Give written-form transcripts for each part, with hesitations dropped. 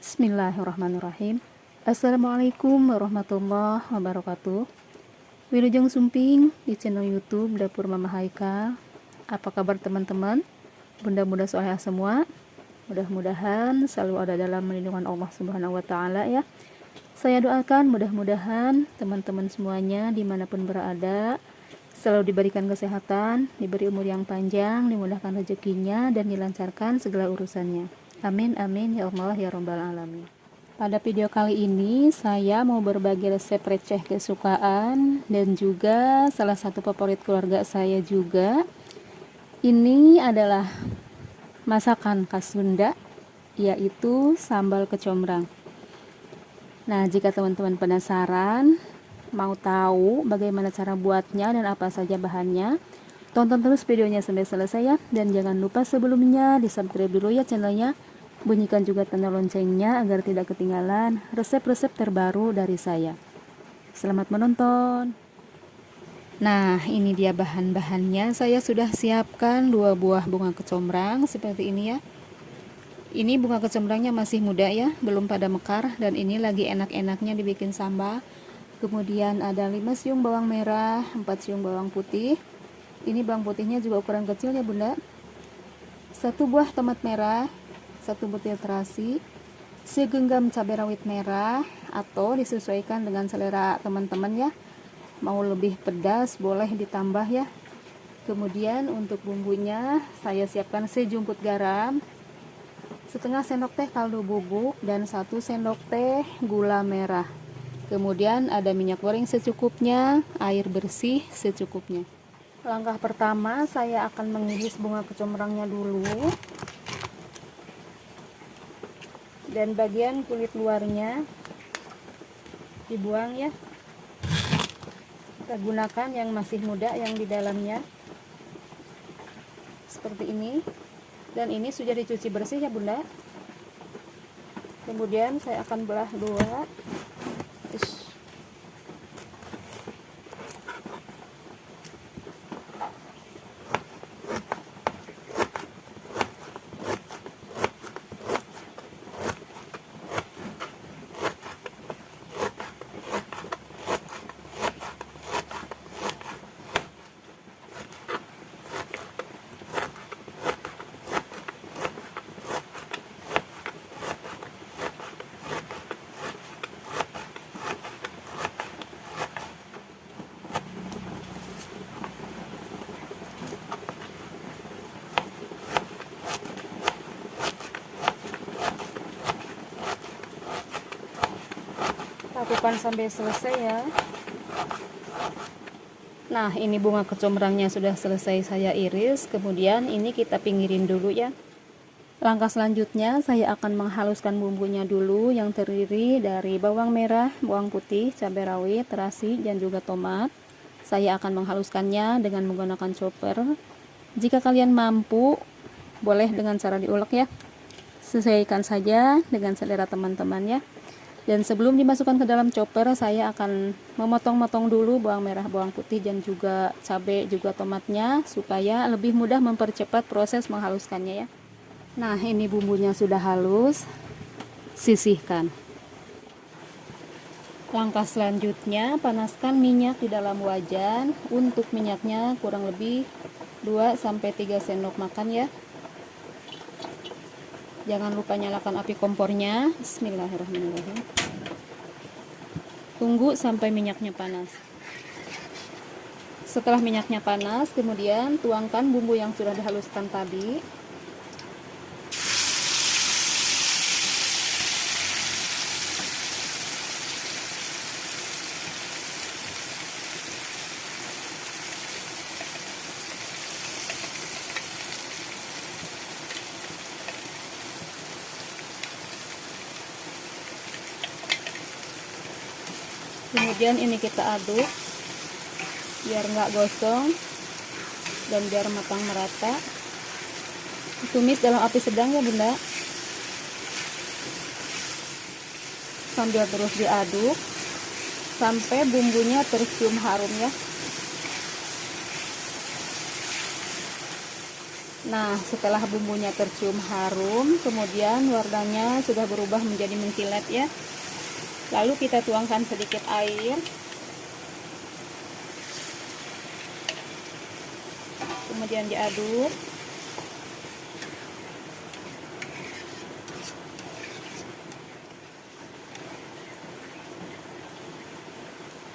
Bismillahirrahmanirrahim. Assalamualaikum warahmatullahi wabarakatuh. Wilujeng Sumping di channel YouTube Dapur Mama Haikal. Apa kabar teman-teman? Bunda-bunda solehah semua. Mudah-mudahan selalu ada dalam lindungan Allah Subhanahu wa taala ya. Saya doakan mudah-mudahan teman-teman semuanya dimanapun berada selalu diberikan kesehatan, diberi umur yang panjang, dimudahkan rezekinya, dan dilancarkan segala urusannya. Amin amin ya Allah ya Rabbal alamin. Pada video kali ini saya mau berbagi resep receh kesukaan dan juga salah satu favorit keluarga saya juga. Ini adalah masakan khas Sunda, yaitu sambal kecombrang. Nah, jika teman-teman penasaran mau tahu bagaimana cara buatnya dan apa saja bahannya, tonton terus videonya sampai selesai ya. Dan jangan lupa sebelumnya di subscribe dulu ya channelnya, bunyikan juga tanda loncengnya agar tidak ketinggalan resep-resep terbaru dari saya. Selamat menonton. Nah, ini dia bahan-bahannya. Saya sudah siapkan 2 buah bunga kecombrang seperti ini ya. Ini bunga kecombrangnya masih muda ya, belum pada mekar, dan ini lagi enak-enaknya dibikin sambal. Kemudian ada 5 siung bawang merah, 4 siung bawang putih. Ini bawang putihnya juga ukuran kecil ya bunda. 1 buah tomat merah, 1 butir terasi, segenggam cabai rawit merah, atau disesuaikan dengan selera teman-teman ya. Mau lebih pedas boleh ditambah ya. Kemudian untuk bumbunya saya siapkan sejumput garam, setengah sendok teh kaldu bubuk, dan 1 sendok teh gula merah. Kemudian ada minyak goreng secukupnya, air bersih secukupnya. Langkah pertama saya akan mengiris bunga kecombrangnya dulu. Dan bagian kulit luarnya dibuang ya. Kita gunakan yang masih muda yang di dalamnya. Seperti ini. Dan ini sudah dicuci bersih ya bunda. Kemudian saya akan belah dua. Lakukan sampai selesai ya. Nah, ini bunga kecombrangnya sudah selesai saya iris. Kemudian ini kita pinggirin dulu ya. Langkah selanjutnya saya akan menghaluskan bumbunya dulu, yang terdiri dari bawang merah, bawang putih, cabai rawit, terasi, dan juga tomat. Saya akan menghaluskannya dengan menggunakan chopper. Jika kalian mampu, boleh dengan cara diulek ya. Sesuaikan saja dengan selera teman-teman ya. Dan sebelum dimasukkan ke dalam chopper, saya akan memotong-motong dulu bawang merah, bawang putih, dan juga cabai, juga tomatnya, supaya lebih mudah mempercepat proses menghaluskannya ya. Nah, ini bumbunya sudah halus, sisihkan. Langkah selanjutnya, panaskan minyak di dalam wajan. Untuk minyaknya kurang lebih 2-3 sendok makan ya. Jangan lupa nyalakan api kompornya. Bismillahirrahmanirrahim. Tunggu sampai minyaknya panas. Setelah minyaknya panas, kemudian tuangkan bumbu yang sudah dihaluskan tadi. Kemudian ini kita aduk biar nggak gosong dan biar matang merata. Tumis dalam api sedang ya bunda, sambil terus diaduk sampai bumbunya tercium harum ya. Nah, setelah bumbunya tercium harum, kemudian warnanya sudah berubah menjadi mengkilat ya. Lalu kita tuangkan sedikit air. Kemudian diaduk.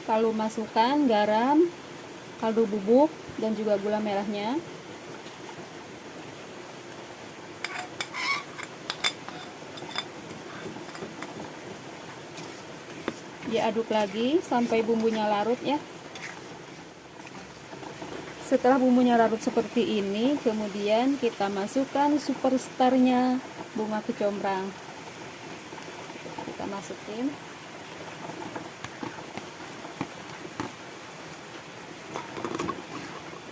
Lalu masukkan garam, kaldu bubuk, dan juga gula merahnya. Diaduk lagi sampai bumbunya larut ya. Setelah bumbunya larut seperti ini, kemudian kita masukkan superstarnya, bunga kecombrang. Kita masukin.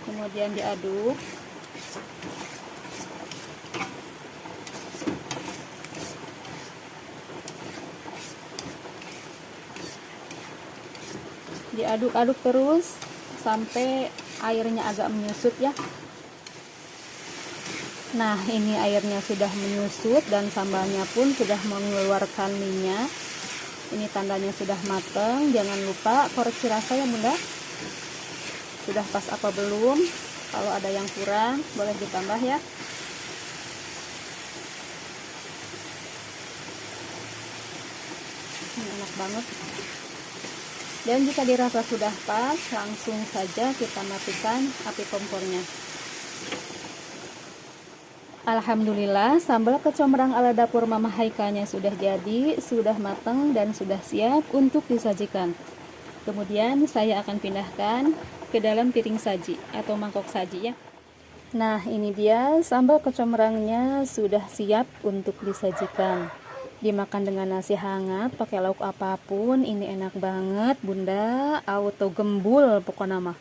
Kemudian diaduk. Diaduk-aduk terus sampai airnya agak menyusut ya. Nah, ini airnya sudah menyusut dan sambalnya pun sudah mengeluarkan minyak. Ini tandanya sudah matang. Jangan lupa koreksi rasa ya Bunda. Sudah pas apa belum? Kalau ada yang kurang boleh ditambah ya. Ini enak banget. Dan jika dirasa sudah pas, langsung saja kita matikan api kompornya. Alhamdulillah, sambal kecombrang ala dapur Mama Haikanya sudah jadi, sudah matang dan sudah siap untuk disajikan. Kemudian saya akan pindahkan ke dalam piring saji atau mangkok saji ya. Nah, ini dia sambal kecombrangnya sudah siap untuk disajikan. Dimakan dengan nasi hangat, pakai lauk apapun, ini enak banget Bunda, auto gembul pokoknya mah.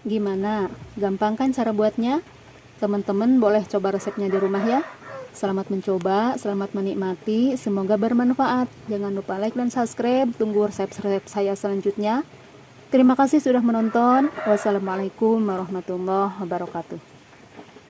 Gimana? Gampang kan cara buatnya? Teman-teman boleh coba resepnya di rumah ya. Selamat mencoba, selamat menikmati, semoga bermanfaat. Jangan lupa like dan subscribe, tunggu resep-resep saya selanjutnya. Terima kasih sudah menonton. Wassalamualaikum warahmatullahi wabarakatuh.